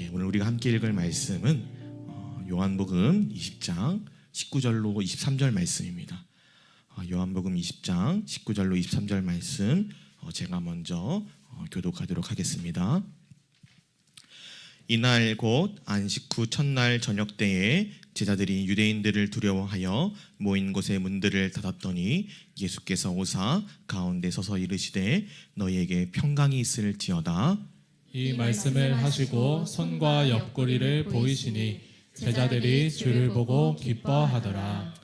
오늘 우리가 함께 읽을 말씀은 요한복음 20장 19절로 23절 말씀입니다. 요한복음 20장 19절로 23절 말씀 제가 먼저 교독하도록 하겠습니다. 이날 곧 안식 후 첫날 저녁 때에 제자들이 유대인들을 두려워하여 모인 곳의 문들을 닫았더니 예수께서 오사 가운데 서서 이르시되 너희에게 평강이 있을지어다. 이 말씀을 하시고 손과 옆구리를 보이시니 제자들이 주를 보고 기뻐하더라.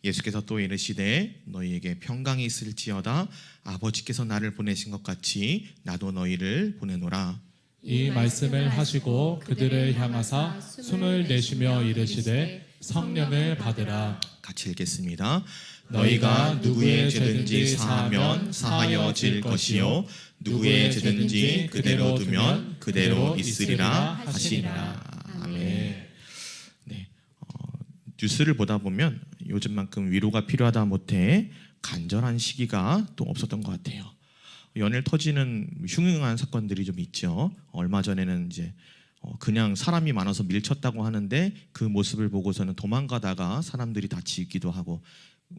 예수께서 또 이르시되 너희에게 평강이 있을지어다. 아버지께서 나를 보내신 것 같이 나도 너희를 보내노라. 이 말씀을 하시고 그들을 향하사 숨을 내쉬며 이르시되 성령을 받으라. 같이 읽겠습니다. 너희가 누구의 죄든지 사하면 사하여질 것이요 누구의 죄든지 그대로 두면 그대로 있으리라 하시니라. 아멘. 네, 뉴스를 보다 보면 요즘만큼 위로가 필요하다 못해 간절한 시기가 또 없었던 것 같아요. 연일 터지는 흉흉한 사건들이 좀 있죠. 얼마 전에는 이제 그냥 사람이 많아서 밀쳤다고 하는데 그 모습을 보고서는 도망가다가 사람들이 다치기도 하고,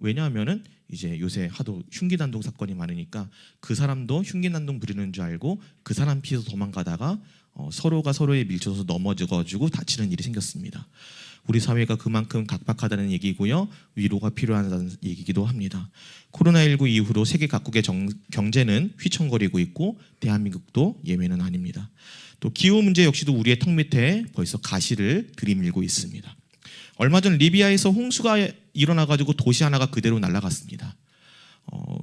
왜냐하면은 이제 요새 하도 흉기난동 사건이 많으니까 그 사람도 흉기난동 부리는 줄 알고 그 사람 피해서 도망가다가 서로가 서로에 밀쳐서 넘어져가지고 다치는 일이 생겼습니다. 우리 사회가 그만큼 각박하다는 얘기고요, 위로가 필요하다는 얘기기도 합니다. 코로나19 이후로 세계 각국의 경제는 휘청거리고 있고 대한민국도 예외는 아닙니다. 또 기후 문제 역시도 우리의 턱 밑에 벌써 가시를 들이밀고 있습니다. 얼마 전 리비아에서 홍수가 일어나가지고 도시 하나가 그대로 날아갔습니다.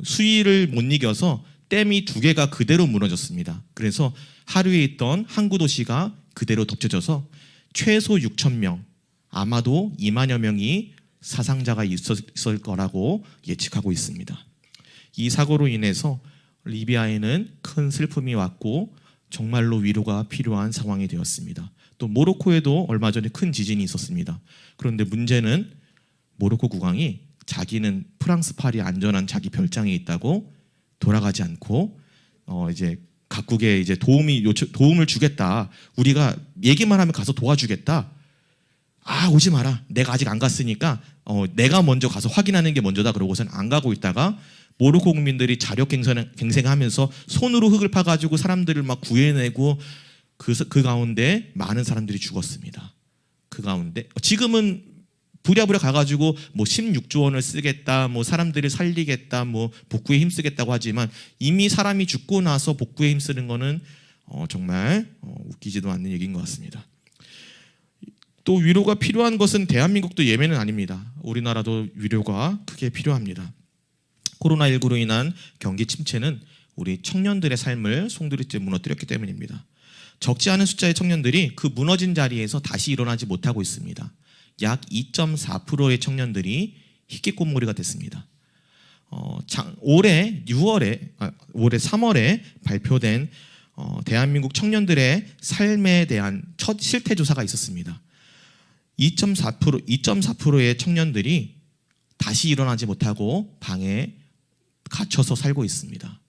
수위를 못 이겨서 댐이 2개가 그대로 무너졌습니다. 그래서 하루에 있던 항구 도시가 그대로 덮쳐져서 최소 6,000명, 아마도 2만여 명이 사상자가 있었을 거라고 예측하고 있습니다. 이 사고로 인해서 리비아에는 큰 슬픔이 왔고 정말로 위로가 필요한 상황이 되었습니다. 또 모로코에도 얼마 전에 큰 지진이 있었습니다. 그런데 문제는 모로코 국왕이 자기는 프랑스 파리 안전한 자기 별장에 있다고 돌아가지 않고 이제 각국에 이제 도움을 주겠다. 우리가 얘기만 하면 가서 도와주겠다. 오지 마라. 내가 아직 안 갔으니까 내가 먼저 가서 확인하는 게 먼저다. 그러고선 안 가고 있다가 모로코 국민들이 자력갱생하면서 손으로 흙을 파가지고 사람들을 막 구해내고 그 가운데 많은 사람들이 죽었습니다. 그 가운데 지금은 부랴부랴 가가지고 뭐 16조 원을 쓰겠다, 뭐 사람들을 살리겠다, 뭐 복구에 힘쓰겠다고 하지만 이미 사람이 죽고 나서 복구에 힘쓰는 거는 정말 웃기지도 않는 얘기인 것 같습니다. 또 위로가 필요한 것은 대한민국도 예외는 아닙니다. 우리나라도 위로가 크게 필요합니다. 코로나19로 인한 경기 침체는 우리 청년들의 삶을 송두리째 무너뜨렸기 때문입니다. 적지 않은 숫자의 청년들이 그 무너진 자리에서 다시 일어나지 못하고 있습니다. 약 2.4%의 청년들이 희귀꼬물이가 됐습니다. 올해 3월에 발표된 대한민국 청년들의 삶에 대한 첫 실태조사가 있었습니다. 2.4%의 청년들이 다시 일어나지 못하고 방에 갇혀서 살고 있습니다.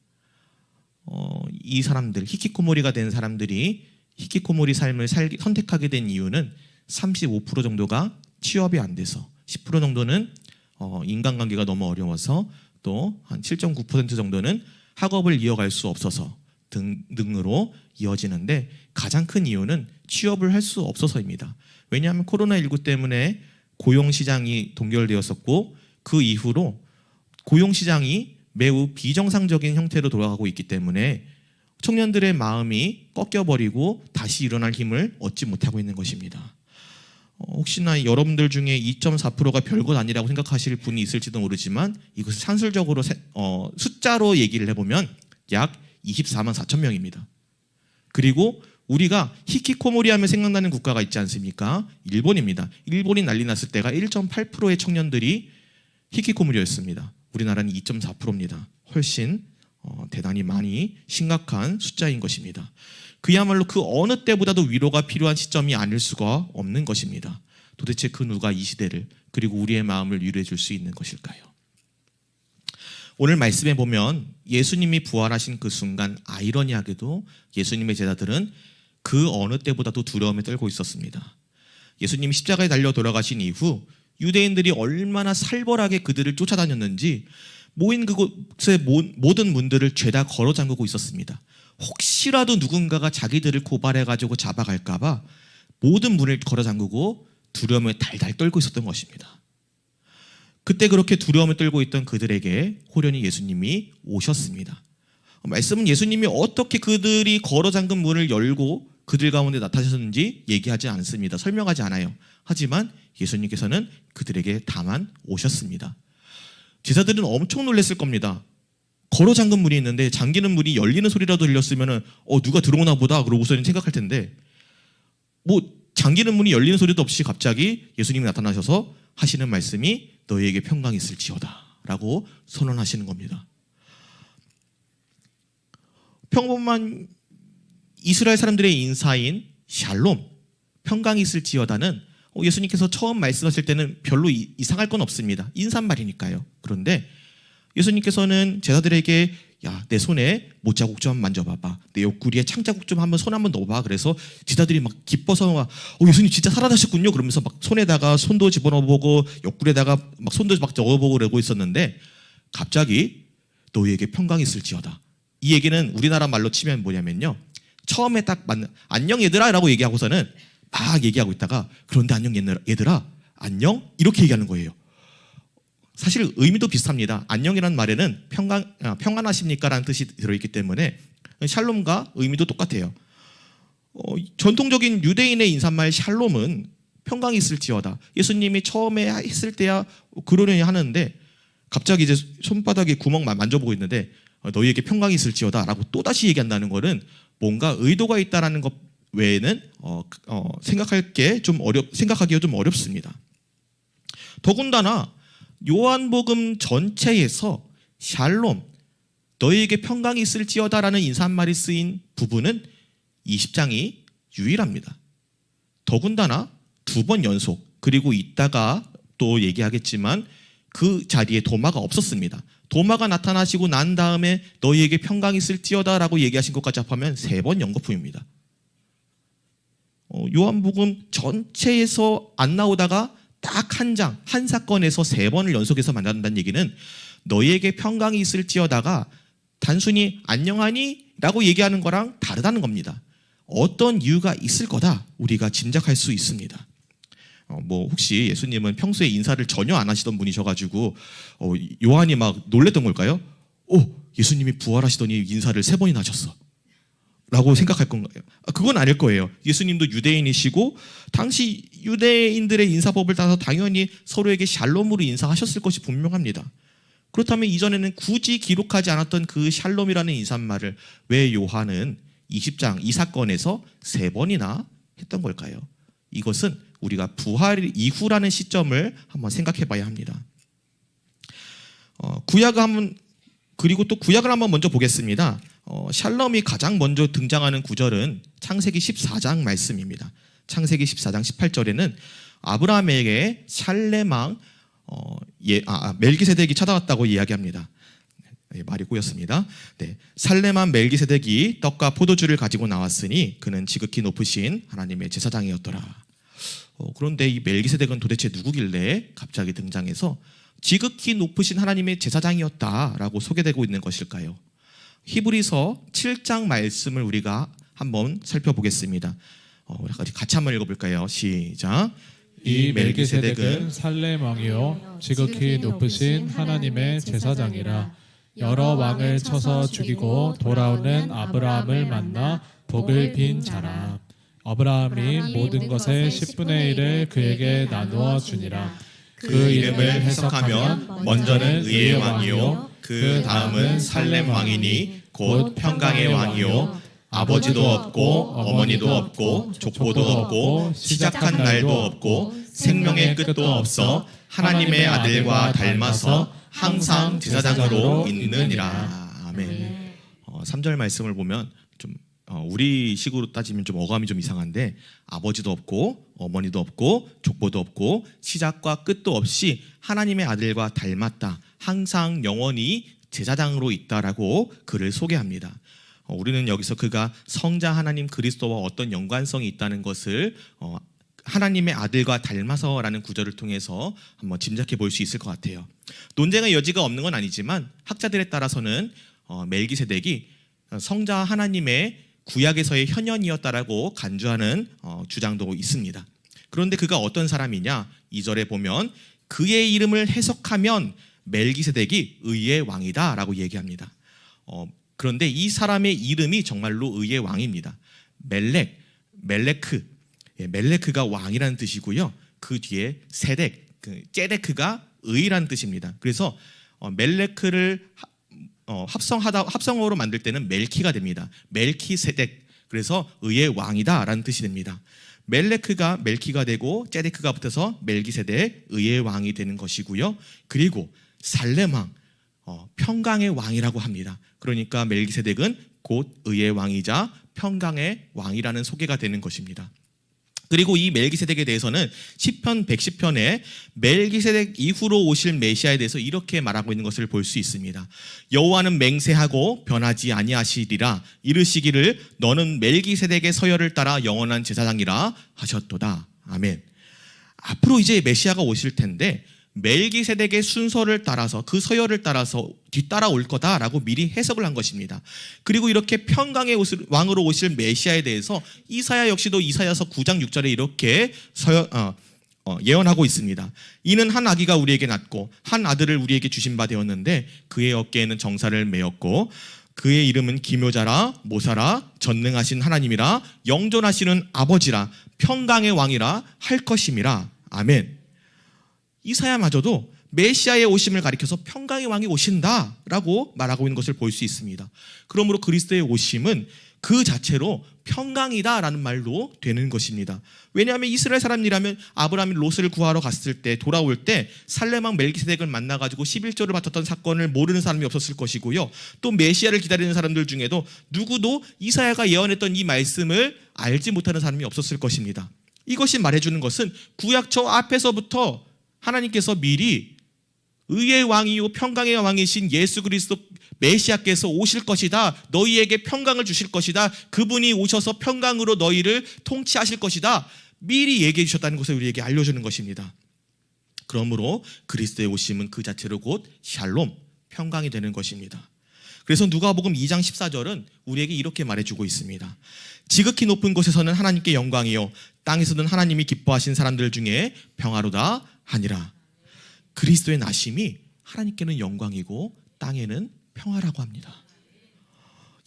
이 사람들, 히키코모리가 된 사람들이 히키코모리 삶을 선택하게 된 이유는 35% 정도가 취업이 안 돼서, 10% 정도는 인간관계가 너무 어려워서, 또 한 7.9% 정도는 학업을 이어갈 수 없어서 등으로 이어지는데, 가장 큰 이유는 취업을 할 수 없어서입니다. 왜냐하면 코로나19 때문에 고용시장이 동결되었었고 그 이후로 고용시장이 매우 비정상적인 형태로 돌아가고 있기 때문에 청년들의 마음이 꺾여버리고 다시 일어날 힘을 얻지 못하고 있는 것입니다. 혹시나 여러분들 중에 2.4%가 별것 아니라고 생각하실 분이 있을지도 모르지만 이것을 산술적으로 숫자로 얘기를 해보면 약 24만 4천 명입니다. 그리고 우리가 히키코모리 하면 생각나는 국가가 있지 않습니까? 일본입니다. 일본이 난리 났을 때가 1.8%의 청년들이 히키코모리였습니다. 우리나라는 2.4%입니다. 훨씬 대단히 많이 심각한 숫자인 것입니다. 그야말로 그 어느 때보다도 위로가 필요한 시점이 아닐 수가 없는 것입니다. 도대체 그 누가 이 시대를, 그리고 우리의 마음을 위로해 줄 수 있는 것일까요? 오늘 말씀에 보면 예수님이 부활하신 그 순간, 아이러니하게도 예수님의 제자들은 그 어느 때보다도 두려움에 떨고 있었습니다. 예수님이 십자가에 달려 돌아가신 이후 유대인들이 얼마나 살벌하게 그들을 쫓아다녔는지 모인 그곳의 모든 문들을 죄다 걸어 잠그고 있었습니다. 혹시라도 누군가가 자기들을 고발해가지고 잡아갈까 봐 모든 문을 걸어 잠그고 두려움에 달달 떨고 있었던 것입니다. 그때 그렇게 두려움에 떨고 있던 그들에게 호련히 예수님이 오셨습니다. 말씀은 예수님이 어떻게 그들이 걸어 잠근 문을 열고 그들 가운데 나타나셨는지 얘기하지 않습니다. 설명하지 않아요. 하지만 예수님께서는 그들에게 다만 오셨습니다. 제자들은 엄청 놀랐을 겁니다. 걸어 잠근 문이 있는데 잠기는 문이 열리는 소리라도 들렸으면 누가 들어오나 보다 그러고서는 생각할 텐데 잠기는 문이 열리는 소리도 없이 갑자기 예수님이 나타나셔서 하시는 말씀이 너희에게 평강이 있을지어다 라고 선언하시는 겁니다. 평범한 이스라엘 사람들의 인사인 샬롬, 평강이 있을지어다는 예수님께서 처음 말씀하실 때는 별로 이상할 건 없습니다. 인사말이니까요. 그런데 예수님께서는 제자들에게 내 손에 못자국 좀 만져봐봐. 내 옆구리에 창자국 좀 한번 손 한번 넣어봐. 그래서 제자들이 막 기뻐서 막 예수님 진짜 살아나셨군요. 그러면서 막 손에다가 손도 집어넣어보고 옆구리에다가 막 손도 막 넣어보고 그러고 있었는데 갑자기 너희에게 평강이 있을지어다. 이 얘기는 우리나라 말로 치면 뭐냐면요. 처음에 딱 안녕 얘들아 라고 얘기하고서는 막 얘기하고 있다가 그런데 안녕 얘들아 안녕 이렇게 얘기하는 거예요. 사실 의미도 비슷합니다. 안녕이라는 말에는 평안하십니까? 라는 뜻이 들어있기 때문에 샬롬과 의미도 똑같아요. 전통적인 유대인의 인사말 샬롬은 평강이 있을지어다. 예수님이 처음에 했을 때야 그러려니 하는데 갑자기 이제 손바닥에 구멍 만져보고 있는데 너희에게 평강이 있을지어다 라고 또다시 얘기한다는 것은 뭔가 의도가 있다는 것 외에는 생각하기가 좀 어렵습니다. 더군다나 요한복음 전체에서 샬롬, 너희에게 평강이 있을지어다라는 인사말이 쓰인 부분은 20장이 유일합니다. 더군다나 2번 연속, 그리고 이따가 또 얘기하겠지만 그 자리에 도마가 없었습니다. 도마가 나타나시고 난 다음에 너희에게 평강이 있을지어다라고 얘기하신 것까지 합하면 3번 연거푸입니다. 요한복음 전체에서 안 나오다가 딱 한 장, 한 사건에서 3번을 연속해서 만난다는 얘기는 너희에게 평강이 있을지어다가 단순히 안녕하니? 라고 얘기하는 거랑 다르다는 겁니다. 어떤 이유가 있을 거다 우리가 짐작할 수 있습니다. 혹시 예수님은 평소에 인사를 전혀 안 하시던 분이셔가지고 요한이 막 놀랬던 걸까요? 예수님이 부활하시더니 인사를 3번이나 하셨어 라고 생각할 건가요? 그건 아닐 거예요. 예수님도 유대인이시고 당시 유대인들의 인사법을 따라서 당연히 서로에게 샬롬으로 인사하셨을 것이 분명합니다. 그렇다면 이전에는 굳이 기록하지 않았던 그 샬롬이라는 인사말을 왜 요한은 20장 이 사건에서 3번이나 했던 걸까요? 이것은 우리가 부활 이후라는 시점을 한번 생각해 봐야 합니다. 그리고 또 구약을 한번 먼저 보겠습니다. 샬롬이 가장 먼저 등장하는 구절은 창세기 14장 말씀입니다. 창세기 14장 18절에는 아브라함에게 샬레망 멜기세덱이 찾아왔다고 이야기합니다. 말이 꼬였습니다. 살레만 멜기세덱이 떡과 포도주를 가지고 나왔으니 그는 지극히 높으신 하나님의 제사장이었더라. 그런데 이 멜기세덱은 도대체 누구길래 갑자기 등장해서 지극히 높으신 하나님의 제사장이었다라고 소개되고 있는 것일까요? 히브리서 7장 말씀을 우리가 한번 살펴보겠습니다. 같이 한번 읽어볼까요? 시작. 이 멜기세덱은 살렘 왕이요 지극히 높으신 하나님의 제사장이라. 여러 왕을 쳐서 죽이고 돌아오는 아브라함을 만나 복을 빈 자라. 아브라함이 모든 것의 10분의 1을 그에게 나누어 주니라. 그 이름을 해석하면 먼저는 의의 왕이요 그 다음은 살렘 왕이니 곧 평강의 왕이요 아버지도 없고 어머니도 없고 족보도 없고 시작한 날도 없고 생명의 끝도 없어 하나님의 아들과 닮아서 항상 제사장으로 있느니라. 아멘. 3절 말씀을 보면 좀 우리 식으로 따지면 좀 어감이 좀 이상한데 아버지도 없고 어머니도 없고 족보도 없고 시작과 끝도 없이 하나님의 아들과 닮았다. 항상 영원히 제사장으로 있다라고 그를 소개합니다. 우리는 여기서 그가 성자 하나님 그리스도와 어떤 연관성이 있다는 것을 하나님의 아들과 닮아서라는 구절을 통해서 한번 짐작해 볼 수 있을 것 같아요. 논쟁의 여지가 없는 건 아니지만 학자들에 따라서는 멜기세덱이 성자 하나님의 구약에서의 현현이었다라고 간주하는 주장도 있습니다. 그런데 그가 어떤 사람이냐? 2절에 보면 그의 이름을 해석하면 멜기세덱이 의의 왕이다 라고 얘기합니다. 그런데 이 사람의 이름이 정말로 의의 왕입니다. 멜레크가 왕이라는 뜻이고요. 그 뒤에 세덱, 제데크가 의라는 뜻입니다. 그래서 멜레크를 합성어로 만들 때는 멜키가 됩니다. 멜키세덱, 그래서 의의 왕이다라는 뜻이 됩니다. 멜레크가 멜키가 되고 제데크가 붙어서 멜기세덱, 의의 왕이 되는 것이고요. 그리고 살렘 왕, 평강의 왕이라고 합니다. 그러니까 멜기세덱은 곧 의의 왕이자 평강의 왕이라는 소개가 되는 것입니다. 그리고 이 멜기세덱에 대해서는 시편 110편에 멜기세덱 이후로 오실 메시아에 대해서 이렇게 말하고 있는 것을 볼 수 있습니다. 여호와는 맹세하고 변하지 아니하시리라. 이르시기를 너는 멜기세덱의 서열을 따라 영원한 제사장이라 하셨도다. 아멘. 앞으로 이제 메시아가 오실 텐데 멜기세덱의 순서를 따라서 그 서열을 따라서 뒤따라올 거다라고 미리 해석을 한 것입니다. 그리고 이렇게 평강의 왕으로 오실 메시아에 대해서 이사야 역시도 이사야서 9장 6절에 이렇게 예언하고 있습니다. 이는 한 아기가 우리에게 낳고 한 아들을 우리에게 주신 바 되었는데 그의 어깨에는 정사를 메었고 그의 이름은 기묘자라 모사라 전능하신 하나님이라 영존하시는 아버지라 평강의 왕이라 할 것임이라. 아멘. 이사야마저도 메시아의 오심을 가리켜서 평강의 왕이 오신다라고 말하고 있는 것을 볼 수 있습니다. 그러므로 그리스도의 오심은 그 자체로 평강이다라는 말로 되는 것입니다. 왜냐하면 이스라엘 사람이라면 아브라함이 롯을 구하러 갔을 때 돌아올 때 살렘 왕 멜기세덱을 만나가지고 11조를 바쳤던 사건을 모르는 사람이 없었을 것이고요. 또 메시아를 기다리는 사람들 중에도 누구도 이사야가 예언했던 이 말씀을 알지 못하는 사람이 없었을 것입니다. 이것이 말해주는 것은 구약 저 앞에서부터 하나님께서 미리 의의 왕이요 평강의 왕이신 예수 그리스도 메시아께서 오실 것이다. 너희에게 평강을 주실 것이다. 그분이 오셔서 평강으로 너희를 통치하실 것이다. 미리 얘기해 주셨다는 것을 우리에게 알려주는 것입니다. 그러므로 그리스도의 오심은 그 자체로 곧 샬롬, 평강이 되는 것입니다. 그래서 누가복음 2장 14절은 우리에게 이렇게 말해주고 있습니다. 지극히 높은 곳에서는 하나님께 영광이요 땅에서는 하나님이 기뻐하신 사람들 중에 평화로다 하니라. 그리스도의 나심이 하나님께는 영광이고 땅에는 평화라고 합니다.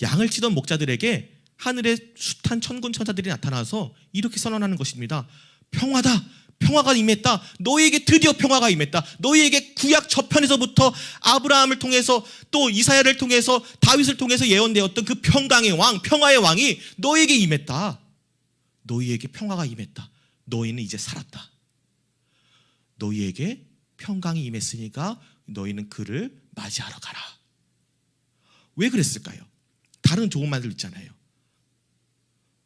양을 치던 목자들에게 하늘에 숱한 천군 천사들이 나타나서 이렇게 선언하는 것입니다. 평화다. 평화가 임했다. 너희에게 드디어 평화가 임했다. 너희에게 구약 저편에서부터 아브라함을 통해서 또 이사야를 통해서 다윗을 통해서 예언되었던 그 평강의 왕, 평화의 왕이 너희에게 임했다. 너희에게 평화가 임했다. 너희는 이제 살았다. 너희에게 평강이 임했으니까 너희는 그를 맞이하러 가라. 왜 그랬을까요? 다른 좋은 말들 있잖아요.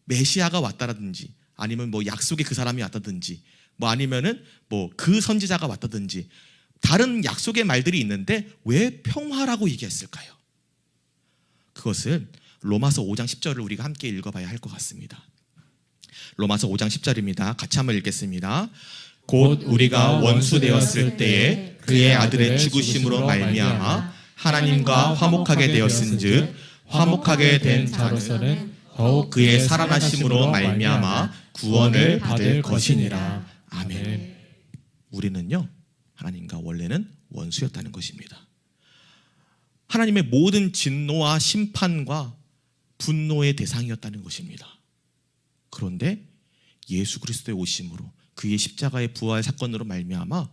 메시아가 왔다라든지 아니면 뭐 약속의 그 사람이 왔다든지 뭐 아니면은 뭐 그 선지자가 왔다든지 다른 약속의 말들이 있는데 왜 평화라고 얘기했을까요? 그것은 로마서 5장 10절을 우리가 함께 읽어봐야 할 것 같습니다. 로마서 5장 10절입니다. 같이 한번 읽겠습니다. 곧 우리가 원수 되었을 때에 그의 아들의 죽으심으로 말미암아 하나님과 화목하게 되었은즉 화목하게 된 자로서는 더욱 그의 살아나심으로 말미암아 구원을 받을 것이니라. 아멘. 우리는요 하나님과 원래는 원수였다는 것입니다. 하나님의 모든 진노와 심판과 분노의 대상이었다는 것입니다. 그런데 예수 그리스도의 오심으로 그의 십자가의 부활 사건으로 말미암아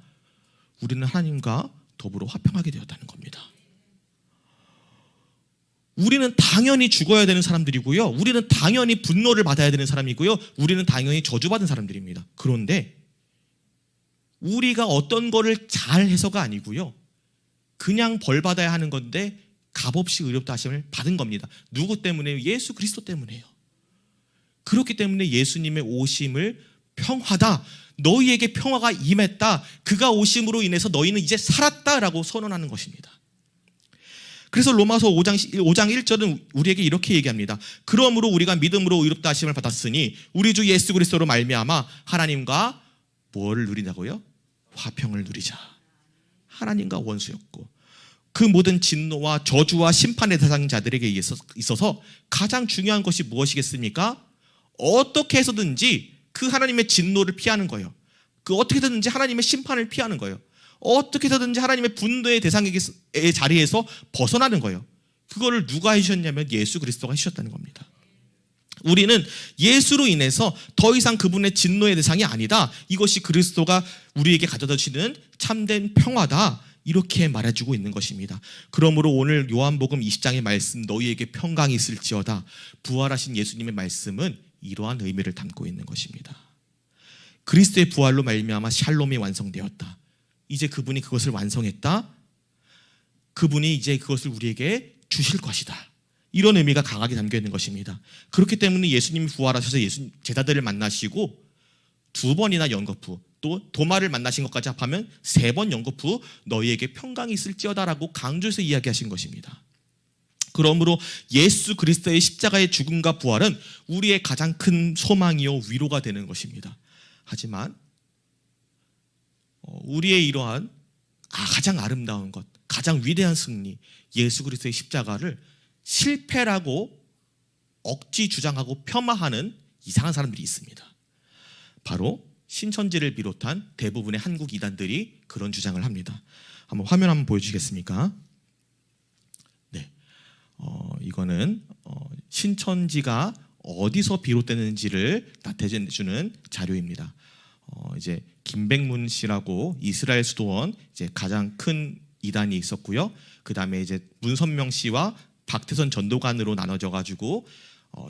우리는 하나님과 더불어 화평하게 되었다는 겁니다. 우리는 당연히 죽어야 되는 사람들이고요. 우리는 당연히 분노를 받아야 되는 사람이고요. 우리는 당연히 저주받은 사람들입니다. 그런데 우리가 어떤 거를 잘 해서가 아니고요. 그냥 벌 받아야 하는 건데 값없이 의롭다 하심을 받은 겁니다. 누구 때문에요? 예수 그리스도 때문에요. 그렇기 때문에 예수님의 오심을 평화다. 너희에게 평화가 임했다. 그가 오심으로 인해서 너희는 이제 살았다라고 선언하는 것입니다. 그래서 로마서 5장 1절은 우리에게 이렇게 얘기합니다. 그러므로 우리가 믿음으로 의롭다 하심을 받았으니 우리 주 예수 그리스도로 말미암아 하나님과 뭐를 누리자고요? 화평을 누리자. 하나님과 원수였고 그 모든 진노와 저주와 심판의 대상자들에게 있어서 가장 중요한 것이 무엇이겠습니까? 어떻게 해서든지 그 하나님의 진노를 피하는 거예요. 그 어떻게 해서든지 하나님의 심판을 피하는 거예요. 어떻게 해서든지 하나님의 분노의 대상의 자리에서 벗어나는 거예요. 그거를 누가 해주셨냐면 예수 그리스도가 해주셨다는 겁니다. 우리는 예수로 인해서 더 이상 그분의 진노의 대상이 아니다. 이것이 그리스도가 우리에게 가져다 주시는 참된 평화다. 이렇게 말해주고 있는 것입니다. 그러므로 오늘 요한복음 20장의 말씀 너희에게 평강이 있을지어다. 부활하신 예수님의 말씀은 이러한 의미를 담고 있는 것입니다. 그리스도의 부활로 말미암아 샬롬이 완성되었다. 이제 그분이 그것을 완성했다. 그분이 이제 그것을 우리에게 주실 것이다. 이런 의미가 강하게 담겨 있는 것입니다. 그렇기 때문에 예수님이 부활하셔서 제자들을 만나시고 2번이나 연거푸 또 도마를 만나신 것까지 합하면 3번 연거푸 너희에게 평강이 있을지어다라고 강조해서 이야기하신 것입니다. 그러므로 예수 그리스도의 십자가의 죽음과 부활은 우리의 가장 큰 소망이요 위로가 되는 것입니다. 하지만 우리의 이러한 가장 아름다운 것, 가장 위대한 승리, 예수 그리스도의 십자가를 실패라고 억지 주장하고 폄하하는 이상한 사람들이 있습니다. 바로 신천지를 비롯한 대부분의 한국 이단들이 그런 주장을 합니다. 한번 화면 한번 보여주시겠습니까? 네, 이거는 신천지가 어디서 비롯되는지를 나타내주는 자료입니다. 이제 김백문 씨라고 이스라엘 수도원 이제 가장 큰 이단이 있었고요. 그 다음에 이제 문선명 씨와 박태선 전도관으로 나눠져 가지고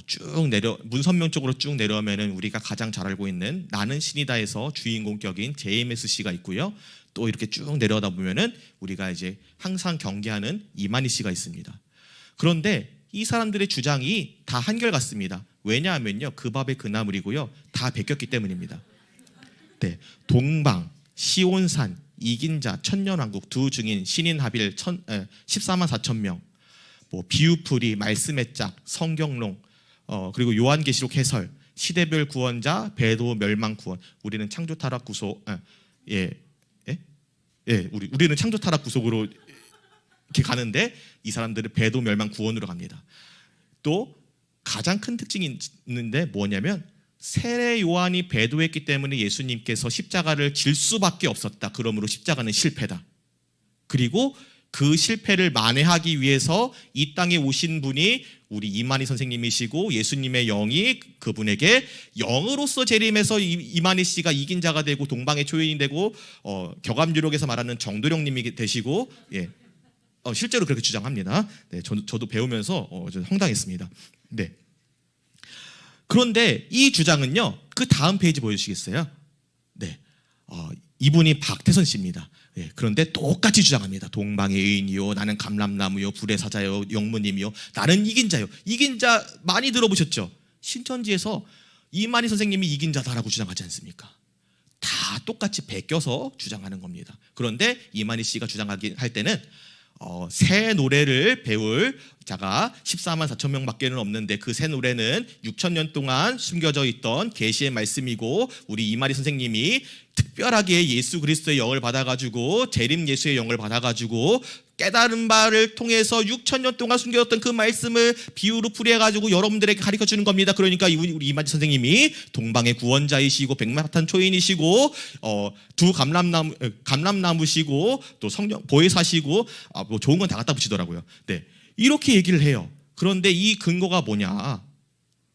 쭉 문선명 쪽으로 쭉 내려오면은 우리가 가장 잘 알고 있는 나는 신이다에서 주인공격인 JMS 씨가 있고요. 또 이렇게 쭉 내려오다 보면은 우리가 이제 항상 경계하는 이만희 씨가 있습니다. 그런데 이 사람들의 주장이 다 한결같습니다. 왜냐하면요, 그 밥의 그 나물이고요, 다 베꼈기 때문입니다. 네, 동방, 시온산, 이긴자, 천년왕국, 두 증인, 신인 하빌 14만 4천 명, 뭐 비유풀이, 말씀의 짝, 성경론, 그리고 요한계시록 해설, 시대별 구원자, 배도 멸망 구원. 우리는 창조 타락 구속, 우리는 창조 타락 구속으로 이렇게 가는데 이 사람들은 배도 멸망 구원으로 갑니다. 또 가장 큰 특징이 있는데 뭐냐면 세례 요한이 배도했기 때문에 예수님께서 십자가를 질 수밖에 없었다. 그러므로 십자가는 실패다. 그리고 그 실패를 만회하기 위해서 이 땅에 오신 분이 우리 이만희 선생님이시고 예수님의 영이 그분에게 영으로서 재림해서 이만희 씨가 이긴 자가 되고 동방의 초연이 되고 격암유력에서 말하는 정도령님이 되시고 실제로 그렇게 주장합니다. 네, 저도 배우면서 좀 황당했습니다. 네. 그런데 이 주장은요, 그 다음 페이지 보여주시겠어요? 네, 이분이 박태선 씨입니다. 네, 그런데 똑같이 주장합니다. 동방의 의인이요, 나는 감람나무요, 불의 사자요, 영무님이요, 나는 이긴 자요. 이긴 자 많이 들어보셨죠? 신천지에서 이만희 선생님이 이긴 자다라고 주장하지 않습니까? 다 똑같이 베껴서 주장하는 겁니다. 그런데 이만희 씨가 주장하기 할 때는 새 노래를 배울 자가 14만 4천 명밖에는 없는데 그 새 노래는 6천 년 동안 숨겨져 있던 계시의 말씀이고 우리 이만희 선생님이 특별하게 예수 그리스도의 영을 받아가지고 재림 예수의 영을 받아가지고 깨달은 바를 통해서 6천 년 동안 숨겨졌던 그 말씀을 비유로 풀이해가지고 여러분들에게 가르쳐주는 겁니다. 그러니까 우리 이만희 선생님이 동방의 구원자이시고 백마탄 초인이시고 두 감람나무시고 또 성령 보혜사시고 뭐 좋은 건 다 갖다 붙이더라고요. 네, 이렇게 얘기를 해요. 그런데 이 근거가 뭐냐?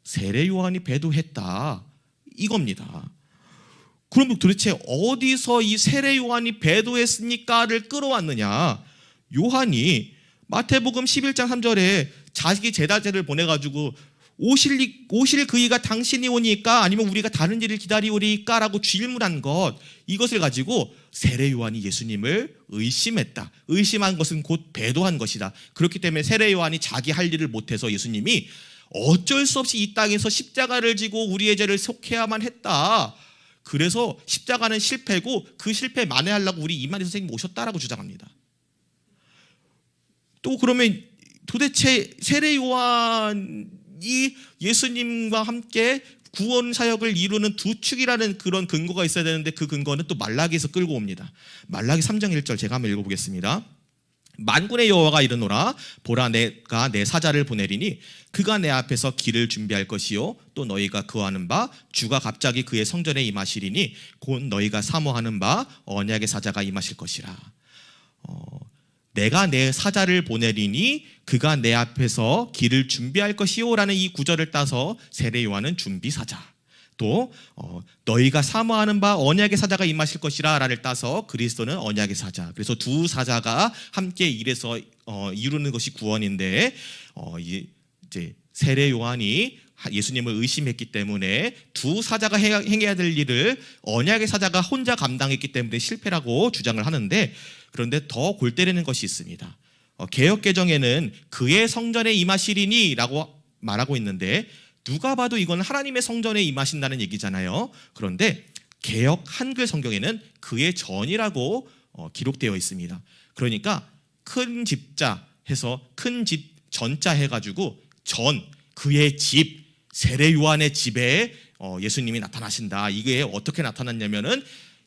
세례 요한이 배도했다 이겁니다. 그럼 도대체 어디서 이 세례 요한이 배도했으니까를 끌어왔느냐? 요한이 마태복음 11장 3절에 자기 제자들을 보내가지고 오실 그이가 당신이 오니까 아니면 우리가 다른 일을 기다리오리까 라고 질문한 것, 이것을 가지고 세례 요한이 예수님을 의심했다. 의심한 것은 곧 배도한 것이다. 그렇기 때문에 세례 요한이 자기 할 일을 못해서 예수님이 어쩔 수 없이 이 땅에서 십자가를 지고 우리의 죄를 속해야만 했다. 그래서 십자가는 실패고 그 실패 만회하려고 우리 이만희 선생님 오셨다라고 주장합니다. 또 그러면 도대체 세례 요한이 예수님과 함께 구원 사역을 이루는 두 축이라는 그런 근거가 있어야 되는데 그 근거는 또 말라기에서 끌고 옵니다. 말라기 3장 1절 제가 한번 읽어보겠습니다. 만군의 여호와가 이르노라 보라 내가 내 사자를 보내리니 그가 내 앞에서 길을 준비할 것이요 또 너희가 구하는 바 주가 갑자기 그의 성전에 임하시리니 곧 너희가 사모하는 바 언약의 사자가 임하실 것이라. 내가 내 사자를 보내리니 그가 내 앞에서 길을 준비할 것이요라는 이 구절을 따서 세례 요한은 준비 사자, 또 너희가 사모하는 바 언약의 사자가 임하실 것이라를 따서 그리스도는 언약의 사자. 그래서 두 사자가 함께 일해서 이루는 것이 구원인데 이제 세례 요한이 예수님을 의심했기 때문에 두 사자가 행해야 될 일을 언약의 사자가 혼자 감당했기 때문에 실패라고 주장을 하는데, 그런데 더 골 때리는 것이 있습니다. 개역개정에는 그의 성전에 임하시리니 라고 말하고 있는데 누가 봐도 이건 하나님의 성전에 임하신다는 얘기잖아요. 그런데 개역 한글 성경에는 그의 전이라고 기록되어 있습니다. 그러니까 큰 집자 해서 큰 집 전자 해가지고 전, 그의 집, 세례 요한의 집에 예수님이 나타나신다. 이게 어떻게 나타났냐면은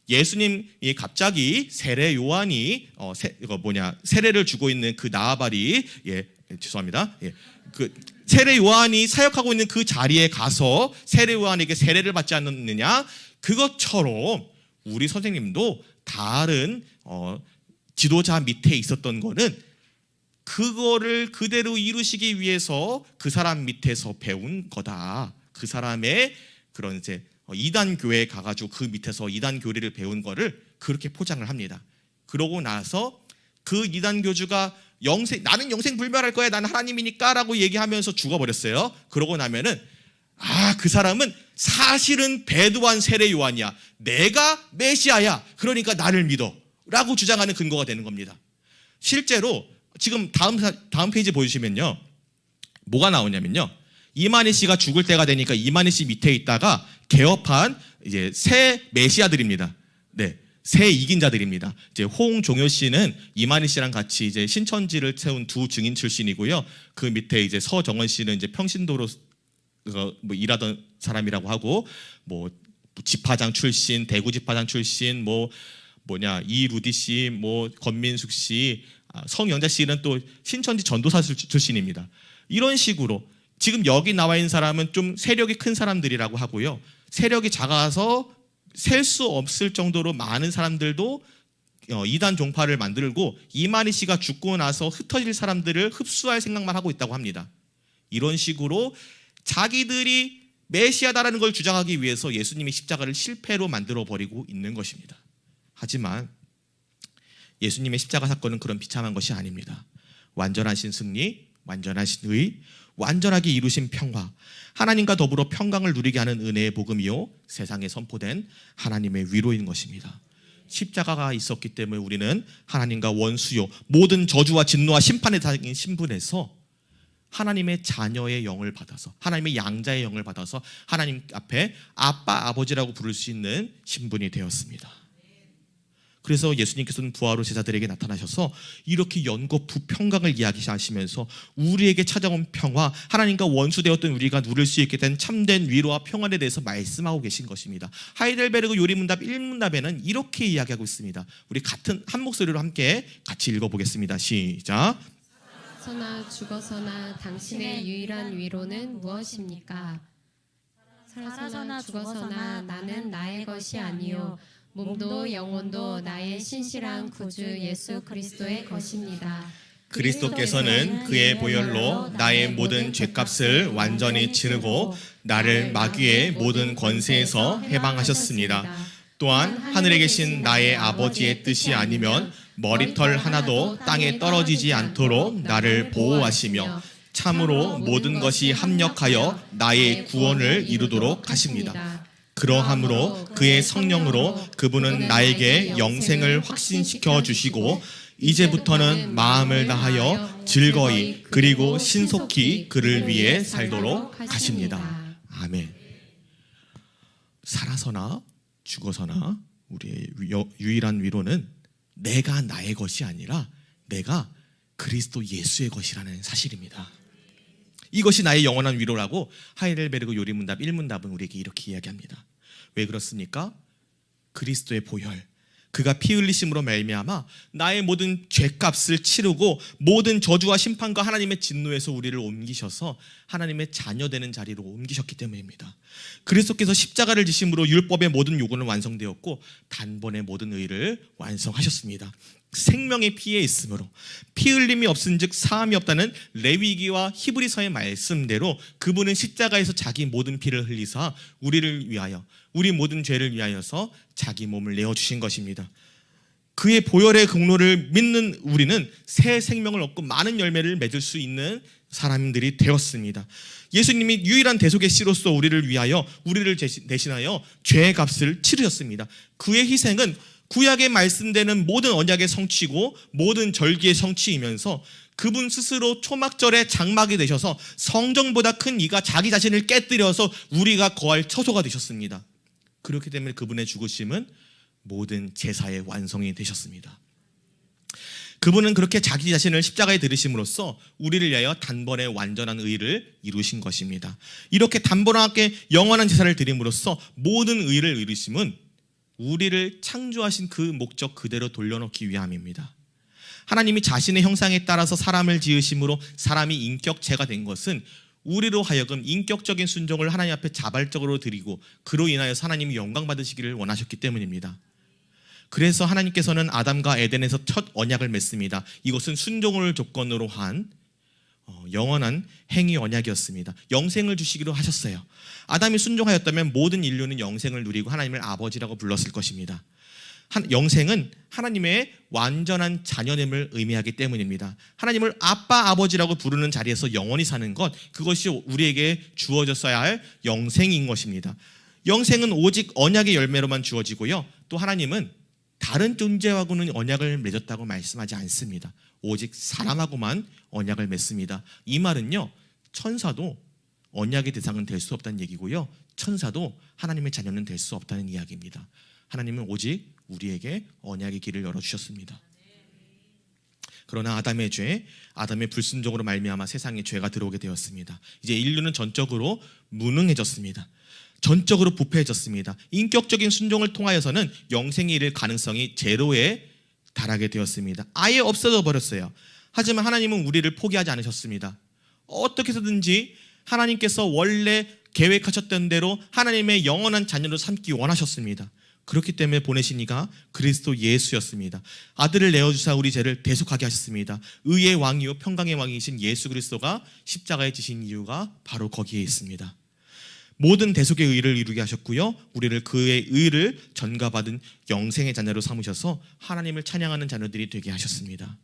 예수님이 갑자기 세례 요한이 세례를 주고 있는 그 나아발이 죄송합니다. 그 세례 요한이 사역하고 있는 그 자리에 가서 세례 요한에게 세례를 받지 않느냐? 그것처럼 우리 선생님도 다른 지도자 밑에 있었던 거는 그거를 그대로 이루시기 위해서 그 사람 밑에서 배운 거다. 그 사람의 그런 이제 이단 교회에 가가지고 그 밑에서 이단 교리를 배운 거를 그렇게 포장을 합니다. 그러고 나서 그 이단 교주가 나는 영생 불멸할 거야, 나는 하나님이니까 라고 얘기하면서 죽어버렸어요. 그러고 나면은 그 사람은 사실은 배도한 세례 요한이야, 내가 메시아야, 그러니까 나를 믿어 라고 주장하는 근거가 되는 겁니다. 실제로 지금 다음 페이지 보여주시면요, 뭐가 나오냐면요, 이만희 씨가 죽을 때가 되니까 이만희 씨 밑에 있다가 개업한 이제 새 메시아들입니다. 네, 새 이긴 자들입니다. 이제 홍종효 씨는 이만희 씨랑 같이 이제 신천지를 세운 두 증인 출신이고요. 그 밑에 이제 서정원 씨는 이제 평신도로 일하던 사람이라고 하고, 지파장 출신, 대구 지파장 출신, 이루디 씨, 권민숙 씨, 성영자 씨는 또 신천지 전도사 출신입니다. 이런 식으로 지금 여기 나와 있는 사람은 좀 세력이 큰 사람들이라고 하고요. 세력이 작아서 셀 수 없을 정도로 많은 사람들도 이단 종파를 만들고 이만희 씨가 죽고 나서 흩어질 사람들을 흡수할 생각만 하고 있다고 합니다. 이런 식으로 자기들이 메시아다라는 걸 주장하기 위해서 예수님의 십자가를 실패로 만들어버리고 있는 것입니다. 하지만 예수님의 십자가 사건은 그런 비참한 것이 아닙니다. 완전하신 승리, 완전하신 의, 완전하게 이루신 평화, 하나님과 더불어 평강을 누리게 하는 은혜의 복음이요 세상에 선포된 하나님의 위로인 것입니다. 십자가가 있었기 때문에 우리는 하나님과 원수요 모든 저주와 진노와 심판에 달린 신분에서 하나님의 자녀의 영을 받아서, 하나님의 양자의 영을 받아서 하나님 앞에 아빠, 아버지라고 부를 수 있는 신분이 되었습니다. 그래서 예수님께서는 부활로 제자들에게 나타나셔서 이렇게 연고부 평강을 이야기하시면서 우리에게 찾아온 평화, 하나님과 원수되었던 우리가 누릴 수 있게 된 참된 위로와 평안에 대해서 말씀하고 계신 것입니다. 하이델베르그 요리문답 1문답에는 이렇게 이야기하고 있습니다. 우리 같은 한 목소리로 함께 같이 읽어보겠습니다. 시작. 살아서나 죽어서나 당신의 유일한 위로는 무엇입니까? 살아서나 죽어서나 나는 나의 것이 아니요 몸도 영혼도 나의 신실한 구주 예수 그리스도의 것입니다. 그리스도께서는 그의 보혈로 나의 모든 죄값을 완전히 치르고 나를 마귀의 모든 권세에서 해방하셨습니다. 또한 하늘에 계신 나의 아버지의 뜻이 아니면 머리털 하나도 땅에 떨어지지 않도록 나를 보호하시며 참으로 모든 것이 합력하여 나의 구원을 이루도록 하십니다. 그러함으로 그의 성령으로 그분은 나에게 영생을 확신시켜 주시고 이제부터는 마음을 다하여 즐거이 그리고 신속히 그를 위해 살도록 하십니다. 아멘. 살아서나 죽어서나 우리의 유일한 위로는 내가 나의 것이 아니라 내가 그리스도 예수의 것이라는 사실입니다. 이것이 나의 영원한 위로라고 하이델베르그 요리문답 1문답은 우리에게 이렇게 이야기합니다. 왜 그렇습니까? 그리스도의 보혈, 그가 피 흘리심으로 말미암아 나의 모든 죄값을 치르고 모든 저주와 심판과 하나님의 진노에서 우리를 옮기셔서 하나님의 자녀되는 자리로 옮기셨기 때문입니다. 그리스도께서 십자가를 지심으로 율법의 모든 요구는 완성되었고 단번에 모든 의를 완성하셨습니다. 생명의 피에 있으므로 피 흘림이 없은즉 사함이 없다는 레위기와 히브리서의 말씀대로 그분은 십자가에서 자기 모든 피를 흘리사 우리를 위하여 우리 모든 죄를 위하여서 자기 몸을 내어주신 것입니다. 그의 보혈의 공로를 믿는 우리는 새 생명을 얻고 많은 열매를 맺을 수 있는 사람들이 되었습니다. 예수님이 유일한 대속의 씨로서 우리를 위하여 우리를 대신하여 죄의 값을 치르셨습니다. 그의 희생은 구약에 말씀되는 모든 언약의 성취고 모든 절기의 성취이면서 그분 스스로 초막절의 장막이 되셔서 성전보다 큰 이가 자기 자신을 깨뜨려서 우리가 거할 처소가 되셨습니다. 그렇기 때문에 그분의 죽으심은 모든 제사의 완성이 되셨습니다. 그분은 그렇게 자기 자신을 십자가에 들으심으로써 우리를 위하여 단번에 완전한 의를 이루신 것입니다. 이렇게 단번하게 영원한 제사를 드림으로써 모든 의를 이루심은 우리를 창조하신 그 목적 그대로 돌려놓기 위함입니다. 하나님이 자신의 형상에 따라서 사람을 지으심으로 사람이 인격체가 된 것은 우리로 하여금 인격적인 순종을 하나님 앞에 자발적으로 드리고 그로 인하여 하나님이 영광 받으시기를 원하셨기 때문입니다. 그래서 하나님께서는 아담과 에덴에서 첫 언약을 맺습니다. 이것은 순종을 조건으로 한 영원한 행위 언약이었습니다. 영생을 주시기로 하셨어요. 아담이 순종하였다면 모든 인류는 영생을 누리고 하나님을 아버지라고 불렀을 것입니다. 영생은 하나님의 완전한 자녀됨을 의미하기 때문입니다. 하나님을 아빠, 아버지라고 부르는 자리에서 영원히 사는 것, 그것이 우리에게 주어졌어야 할 영생인 것입니다. 영생은 오직 언약의 열매로만 주어지고요. 또 하나님은 다른 존재하고는 언약을 맺었다고 말씀하지 않습니다. 오직 사람하고만 언약을 맺습니다. 이 말은요, 천사도 언약의 대상은 될 수 없다는 얘기고요, 천사도 하나님의 자녀는 될 수 없다는 이야기입니다. 하나님은 오직 우리에게 언약의 길을 열어주셨습니다. 그러나 아담의 죄, 아담의 불순종으로 말미암아 세상에 죄가 들어오게 되었습니다. 이제 인류는 전적으로 무능해졌습니다. 전적으로 부패해졌습니다. 인격적인 순종을 통하여서는 영생이 이를 가능성이 제로에 달하게 되었습니다. 아예 없어져 버렸어요. 하지만 하나님은 우리를 포기하지 않으셨습니다. 어떻게 해서든지 하나님께서 원래 계획하셨던 대로 하나님의 영원한 자녀로 삼기 원하셨습니다. 그렇기 때문에 보내신 이가 그리스도 예수였습니다. 아들을 내어주사 우리 죄를 대속하게 하셨습니다. 의의 왕이요 평강의 왕이신 예수 그리스도가 십자가에 지신 이유가 바로 거기에 있습니다. 모든 대속의 의를 이루게 하셨고요, 우리를 그의 의를 전가받은 영생의 자녀로 삼으셔서 하나님을 찬양하는 자녀들이 되게 하셨습니다.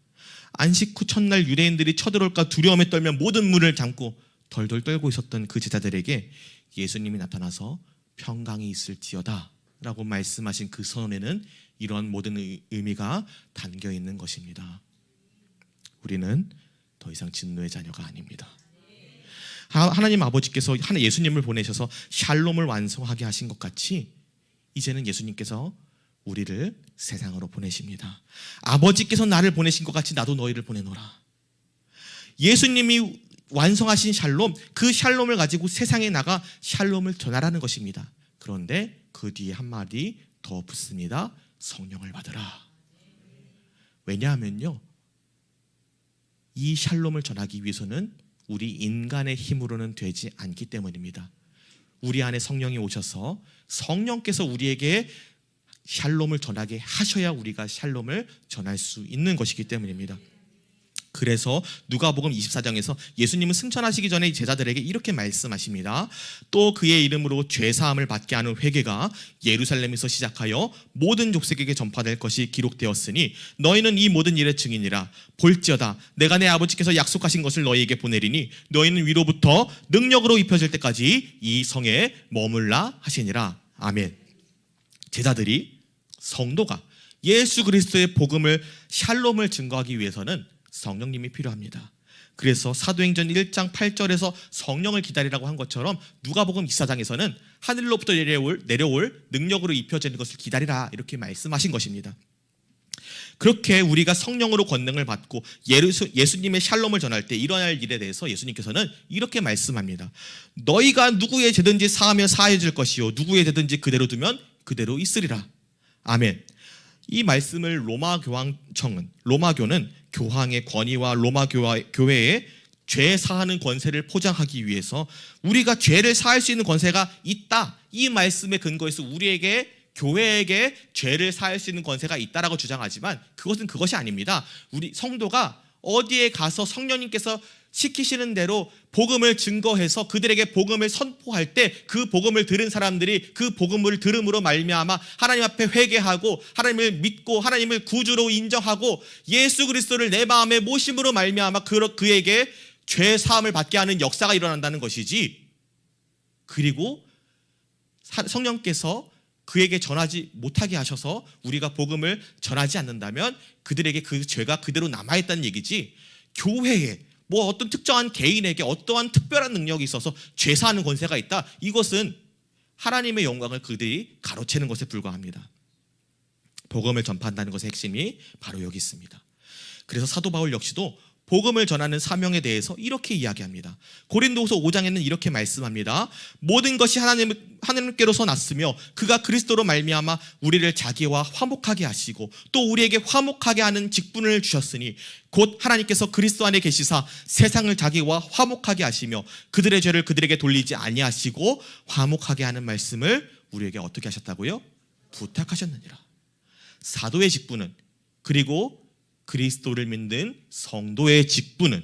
안식 후 첫날 유대인들이 쳐들어올까 두려움에 떨며 모든 문을 잠고 덜덜 떨고 있었던 그 제자들에게 예수님이 나타나서 평강이 있을지어다 라고 말씀하신 그 선언에는 이러한 모든 의미가 담겨 있는 것입니다. 우리는 더 이상 진노의 자녀가 아닙니다. 하나님 아버지께서 예수님을 보내셔서 샬롬을 완성하게 하신 것 같이 이제는 예수님께서 우리를 세상으로 보내십니다. 아버지께서 나를 보내신 것 같이 나도 너희를 보내노라. 예수님이 완성하신 샬롬, 그 샬롬을 가지고 세상에 나가 샬롬을 전하라는 것입니다. 그런데 그 뒤에 한마디 더 붙습니다. 성령을 받으라. 왜냐하면요, 이 샬롬을 전하기 위해서는 우리 인간의 힘으로는 되지 않기 때문입니다. 우리 안에 성령이 오셔서 성령께서 우리에게 샬롬을 전하게 하셔야 우리가 샬롬을 전할 수 있는 것이기 때문입니다. 그래서 누가복음 24장에서 예수님은 승천하시기 전에 제자들에게 이렇게 말씀하십니다. 또 그의 이름으로 죄사함을 받게 하는 회개가 예루살렘에서 시작하여 모든 족속에게 전파될 것이 기록되었으니 너희는 이 모든 일의 증인이라. 볼지어다 내가 내 아버지께서 약속하신 것을 너희에게 보내리니 너희는 위로부터 능력으로 입혀질 때까지 이 성에 머물라 하시니라. 아멘. 제자들이, 성도가 예수 그리스도의 복음을, 샬롬을 증거하기 위해서는 성령님이 필요합니다. 그래서 사도행전 1장 8절에서 성령을 기다리라고 한 것처럼 누가복음 24장에서는 하늘로부터 내려올 능력으로 입혀지는 것을 기다리라 이렇게 말씀하신 것입니다. 그렇게 우리가 성령으로 권능을 받고 예수님의 샬롬을 전할 때 일어날 일에 대해서 예수님께서는 이렇게 말씀합니다. 너희가 누구의 죄든지 사하면 사해질 것이요 누구의 죄든지 그대로 두면 그대로 있으리라. 아멘. 이 말씀을 로마교는 교황의 권위와 로마 교회의 죄 사하는 권세를 포장하기 위해서 우리가 죄를 사할 수 있는 권세가 있다, 이 말씀에 근거해서 우리에게, 교회에게 죄를 사할 수 있는 권세가 있다라고 주장하지만 그것이 아닙니다. 우리 성도가 어디에 가서 성령님께서 시키시는 대로 복음을 증거해서 그들에게 복음을 선포할 때 그 복음을 들은 사람들이 그 복음을 들음으로 말미암아 하나님 앞에 회개하고 하나님을 믿고 하나님을 구주로 인정하고 예수 그리스도를 내 마음에 모심으로 말미암아 그에게 죄 사함을 받게 하는 역사가 일어난다는 것이지, 그리고 성령께서 그에게 전하지 못하게 하셔서 우리가 복음을 전하지 않는다면 그들에게 그 죄가 그대로 남아있다는 얘기지, 교회에 뭐 어떤 특정한 개인에게 어떠한 특별한 능력이 있어서 죄 사하는 권세가 있다, 이것은 하나님의 영광을 그들이 가로채는 것에 불과합니다. 복음을 전파한다는 것의 핵심이 바로 여기 있습니다. 그래서 사도 바울 역시도 복음을 전하는 사명에 대해서 이렇게 이야기합니다. 고린도후서 5장에는 이렇게 말씀합니다. 모든 것이 하나님께로서 났으며 그가 그리스도로 말미암아 우리를 자기와 화목하게 하시고 또 우리에게 화목하게 하는 직분을 주셨으니 곧 하나님께서 그리스도 안에 계시사 세상을 자기와 화목하게 하시며 그들의 죄를 그들에게 돌리지 아니하시고 화목하게 하는 말씀을 우리에게 어떻게 하셨다고요? 부탁하셨느니라. 사도의 직분은, 그리고 그리스도를 믿는 성도의 직분은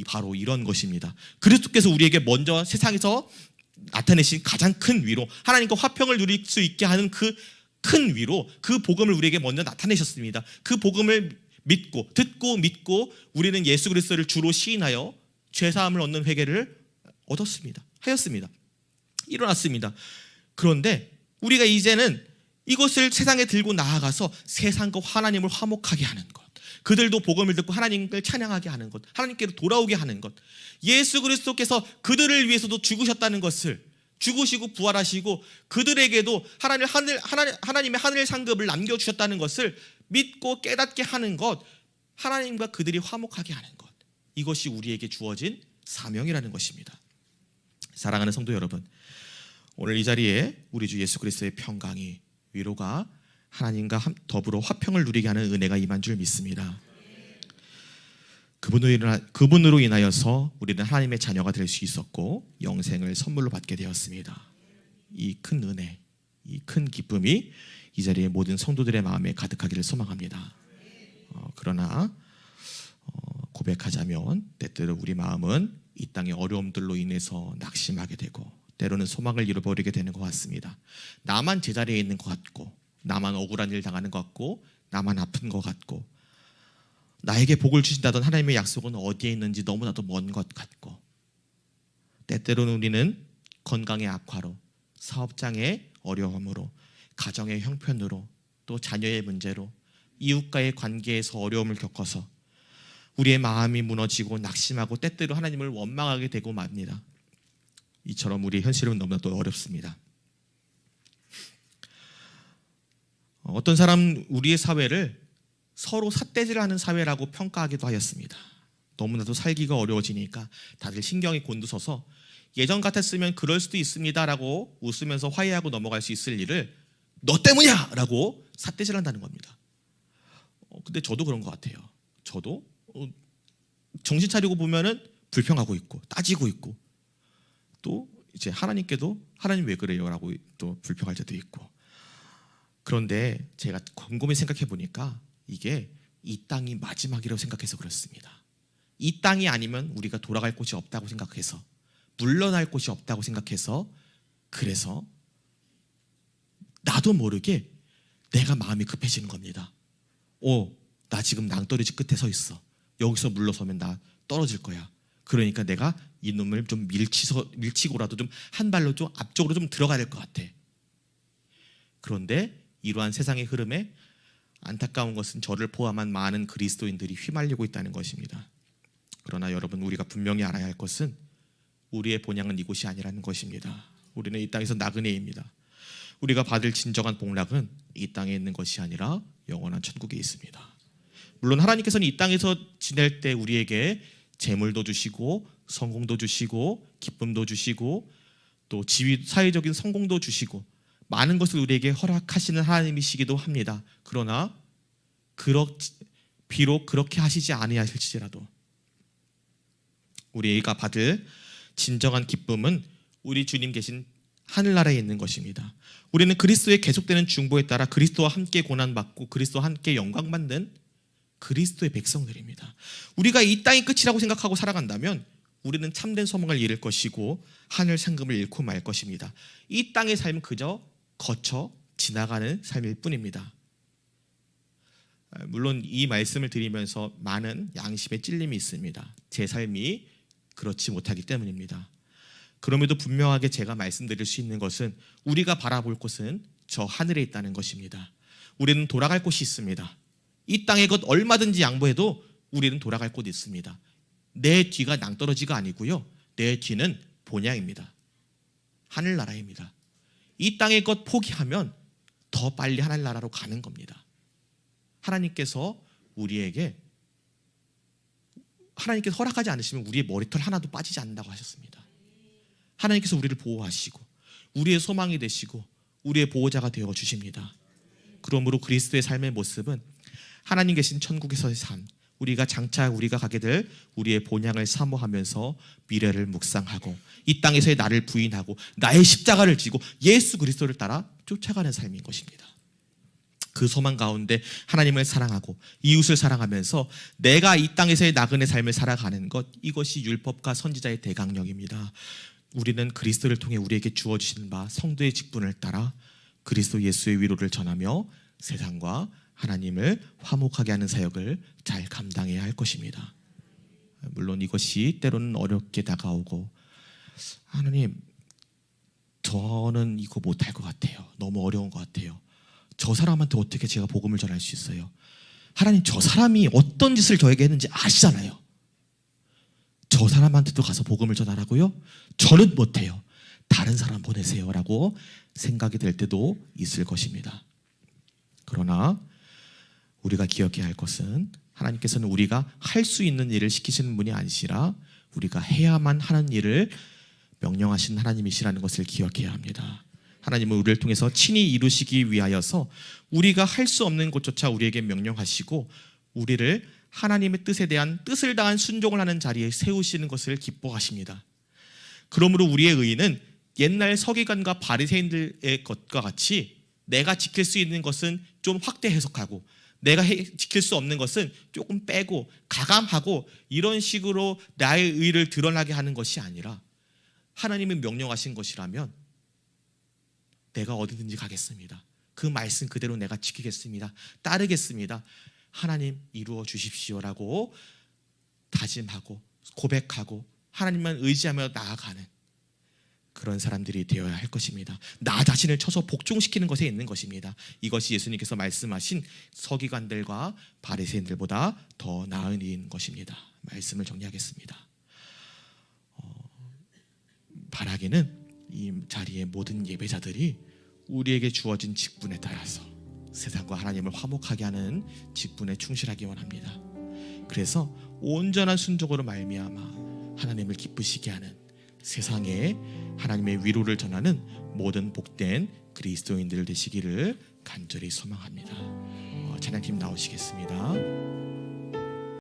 바로 이런 것입니다. 그리스도께서 우리에게 먼저 세상에서 나타내신 가장 큰 위로, 하나님과 화평을 누릴 수 있게 하는 그 큰 위로, 그 복음을 우리에게 먼저 나타내셨습니다. 그 복음을 듣고 믿고 우리는 예수 그리스도를 주로 시인하여 죄사함을 얻는 회개를 하였습니다. 일어났습니다. 그런데 우리가 이제는 이것을 세상에 들고 나아가서 세상과 하나님을 화목하게 하는 것, 그들도 복음을 듣고 하나님을 찬양하게 하는 것, 하나님께로 돌아오게 하는 것, 예수 그리스도께서 그들을 위해서도 죽으셨다는 것을, 죽으시고 부활하시고 그들에게도 하나님의 하늘 상급을 남겨주셨다는 것을 믿고 깨닫게 하는 것, 하나님과 그들이 화목하게 하는 것, 이것이 우리에게 주어진 사명이라는 것입니다. 사랑하는 성도 여러분, 오늘 이 자리에 우리 주 예수 그리스도의 평강이, 위로가, 하나님과 더불어 화평을 누리게 하는 은혜가 임한 줄 믿습니다. 그분으로 인하여서 우리는 하나님의 자녀가 될 수 있었고 영생을 선물로 받게 되었습니다. 이 큰 은혜, 이 큰 기쁨이 이 자리에 모든 성도들의 마음에 가득하기를 소망합니다. 그러나 고백하자면 때때로 우리 마음은 이 땅의 어려움들로 인해서 낙심하게 되고 때로는 소망을 잃어버리게 되는 것 같습니다. 나만 제자리에 있는 것 같고, 나만 억울한 일 당하는 것 같고, 나만 아픈 것 같고, 나에게 복을 주신다던 하나님의 약속은 어디에 있는지 너무나도 먼 것 같고, 때때로는 우리는 건강의 악화로, 사업장의 어려움으로, 가정의 형편으로, 또 자녀의 문제로, 이웃과의 관계에서 어려움을 겪어서 우리의 마음이 무너지고 낙심하고 때때로 하나님을 원망하게 되고 맙니다. 이처럼 우리의 현실은 너무나도 어렵습니다. 어떤 사람 우리의 사회를 서로 삿대질하는 사회라고 평가하기도 하였습니다. 너무나도 살기가 어려워지니까 다들 신경이 곤두서서 예전 같았으면 그럴 수도 있습니다라고 웃으면서 화해하고 넘어갈 수 있을 일을 너 때문이야! 라고 삿대질한다는 겁니다. 근데 저도 그런 것 같아요. 저도 정신 차리고 보면은 불평하고 있고 따지고 있고, 또 이제 하나님께도 하나님 왜 그래요? 라고 또 불평할 때도 있고. 그런데 제가 곰곰이 생각해 보니까 이게 이 땅이 마지막이라고 생각해서 그렇습니다. 이 땅이 아니면 우리가 돌아갈 곳이 없다고 생각해서, 물러날 곳이 없다고 생각해서, 그래서 나도 모르게 내가 마음이 급해지는 겁니다. 나 지금 낭떠러지 끝에 서 있어. 여기서 물러서면 나 떨어질 거야. 그러니까 내가 이놈을 좀 밀치고라도 좀 한 발로 좀 앞쪽으로 좀 들어가야 될 것 같아. 그런데 이러한 세상의 흐름에 안타까운 것은 저를 포함한 많은 그리스도인들이 휘말리고 있다는 것입니다. 그러나 여러분, 우리가 분명히 알아야 할 것은 우리의 본향은 이곳이 아니라는 것입니다. 우리는 이 땅에서 나그네입니다. 우리가 받을 진정한 복락은 이 땅에 있는 것이 아니라 영원한 천국에 있습니다. 물론 하나님께서는 이 땅에서 지낼 때 우리에게 재물도 주시고 성공도 주시고 기쁨도 주시고 또 지위 사회적인 성공도 주시고 많은 것을 우리에게 허락하시는 하나님이시기도 합니다. 그러나 비록 그렇게 하시지 아니하실지라도 우리가 받을 진정한 기쁨은 우리 주님 계신 하늘나라에 있는 것입니다. 우리는 그리스도의 계속되는 중보에 따라 그리스도와 함께 고난받고 그리스도와 함께 영광받는 그리스도의 백성들입니다. 우리가 이 땅이 끝이라고 생각하고 살아간다면 우리는 참된 소망을 잃을 것이고 하늘 상급을 잃고 말 것입니다. 이 땅의 삶은 그저 거쳐 지나가는 삶일 뿐입니다. 물론 이 말씀을 드리면서 많은 양심의 찔림이 있습니다. 제 삶이 그렇지 못하기 때문입니다. 그럼에도 분명하게 제가 말씀드릴 수 있는 것은 우리가 바라볼 곳은 저 하늘에 있다는 것입니다. 우리는 돌아갈 곳이 있습니다. 이 땅의 것 얼마든지 양보해도 우리는 돌아갈 곳이 있습니다. 내 뒤가 낭떠러지가 아니고요. 내 뒤는 본향입니다. 하늘나라입니다. 이 땅의 것 포기하면 더 빨리 하늘나라로 가는 겁니다. 하나님께서 허락하지 않으시면 우리의 머리털 하나도 빠지지 않는다고 하셨습니다. 하나님께서 우리를 보호하시고 우리의 소망이 되시고 우리의 보호자가 되어 주십니다. 그러므로 그리스도의 삶의 모습은 하나님 계신 천국에서의 삶, 우리가 가게 될 우리의 본향을 사모하면서 미래를 묵상하고 이 땅에서의 나를 부인하고 나의 십자가를 지고 예수 그리스도를 따라 쫓아가는 삶인 것입니다. 그 소망 가운데 하나님을 사랑하고 이웃을 사랑하면서 내가 이 땅에서의 나그네 삶을 살아가는 것, 이것이 율법과 선지자의 대강령입니다. 우리는 그리스도를 통해 우리에게 주어주신 바 성도의 직분을 따라 그리스도 예수의 위로를 전하며 세상과 하나님을 화목하게 하는 사역을 잘 감당해야 할 것입니다. 물론 이것이 때로는 어렵게 다가오고 하나님 저는 이거 못할 것 같아요. 너무 어려운 것 같아요. 저 사람한테 어떻게 제가 복음을 전할 수 있어요? 하나님 저 사람이 어떤 짓을 저에게 했는지 아시잖아요. 저 사람한테도 가서 복음을 전하라고요? 저는 못해요. 다른 사람 보내세요 라고 생각이 될 때도 있을 것입니다. 그러나 우리가 기억해야 할 것은 하나님께서는 우리가 할 수 있는 일을 시키시는 분이 아니시라 우리가 해야만 하는 일을 명령하신 하나님이시라는 것을 기억해야 합니다. 하나님은 우리를 통해서 친히 이루시기 위하여서 우리가 할 수 없는 것조차 우리에게 명령하시고 우리를 하나님의 뜻에 대한 뜻을 다한 순종을 하는 자리에 세우시는 것을 기뻐하십니다. 그러므로 우리의 의의는 옛날 서기관과 바리새인들의 것과 같이 내가 지킬 수 있는 것은 좀 확대 해석하고 내가 지킬 수 없는 것은 조금 빼고 가감하고 이런 식으로 나의 의의를 드러나게 하는 것이 아니라 하나님이 명령하신 것이라면 내가 어디든지 가겠습니다. 그 말씀 그대로 내가 지키겠습니다. 따르겠습니다. 하나님 이루어 주십시오라고 다짐하고 고백하고 하나님만 의지하며 나아가는 그런 사람들이 되어야 할 것입니다. 나 자신을 쳐서 복종시키는 것에 있는 것입니다. 이것이 예수님께서 말씀하신 서기관들과 바리새인들보다 더 나은 일인 것입니다. 말씀을 정리하겠습니다. 바라기는 이 자리의 모든 예배자들이 우리에게 주어진 직분에 따라서 세상과 하나님을 화목하게 하는 직분에 충실하기 원합니다. 그래서 온전한 순종으로 말미암아 하나님을 기쁘시게 하는 세상에 하나님의 위로를 전하는 모든 복된 그리스도인들 되시기를 간절히 소망합니다. 찬양팀 나오시겠습니다.